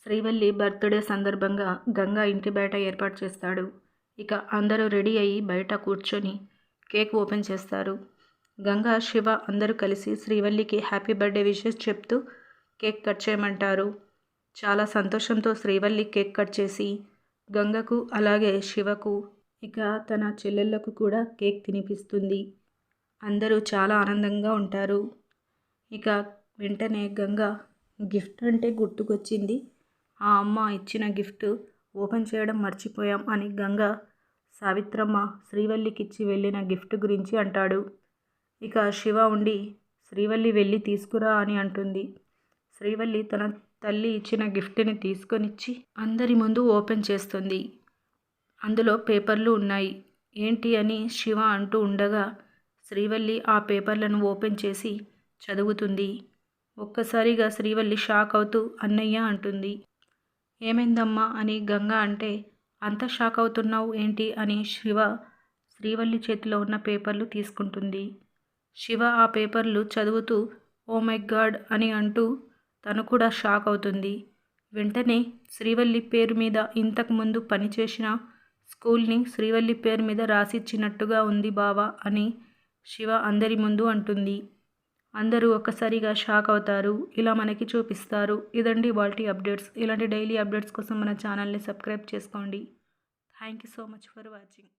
Srivalli birthday సందర్భంగా గంగా ఇంటి బయట ఏర్పాటు చేస్తాడు. ఇక అందరూ రెడీ అయ్యి బయట కూర్చొని కేక్ ఓపెన్ చేస్తారు. గంగా, శివ అందరూ కలిసి శ్రీవల్లికి హ్యాపీ బర్త్డే విషెస్ చెప్తూ కేక్ కట్ చేయమంటారు. చాలా సంతోషంతో శ్రీవల్లి కేక్ కట్ చేసి గంగకు అలాగే శివకు ఇక తన చెల్లెళ్లకు కూడా కేక్ తినిపిస్తుంది. అందరూ చాలా ఆనందంగా ఉంటారు. ఇక వెంటనే గంగ గిఫ్ట్ అంటే గుర్తుకొచ్చింది. ఆ అమ్మ ఇచ్చిన గిఫ్ట్ ఓపెన్ చేయడం మర్చిపోయాం అని గంగ సావిత్రమ్మ శ్రీవల్లికిచ్చి వెళ్ళిన గిఫ్ట్ గురించి అంటాడు. ఇక శివ ఉండి శ్రీవల్లి వెళ్ళి తీసుకురా అని అంటుంది. శ్రీవల్లి తన తల్లి ఇచ్చిన గిఫ్ట్ని తీసుకొనిచ్చి అందరి ముందు ఓపెన్ చేస్తుంది. అందులో పేపర్లు ఉన్నాయి. ఏంటి అని శివ అంటూ ఉండగా శ్రీవల్లి ఆ పేపర్లను ఓపెన్ చేసి చదువుతుంది. ఒక్కసారిగా శ్రీవల్లి షాక్ అవుతూ అన్నయ్య అంటుంది. ఏమైందమ్మా అని గంగ అంటే అంత షాక్ అవుతున్నావు ఏంటి అని శివ శ్రీవల్లి చేతిలో ఉన్న పేపర్లు తీసుకుంటుంది. శివ ఆ పేపర్లు చదువుతూ ఓ మై గాడ్ అని అంటూ తను కూడా షాక్ అవుతుంది. వెంటనే శ్రీవల్లి పేరు మీద ఇంతకు ముందు పనిచేసిన స్కూల్ని శ్రీవల్లి పేరు మీద రాసిచ్చినట్టుగా ఉంది బావా అని శివ అందరి ముందు అంటుంది. అందరూ ఒక్కసారిగా షాక్ అవుతారు. ఇలా మనకి చూపిస్తారు. ఇదండి ఇవాల్టి అప్డేట్స్. ఇలాంటి డైలీ అప్డేట్స్ కోసం మన ఛానల్ని సబ్స్క్రైబ్ చేసుకోండి. Thank you so much for watching.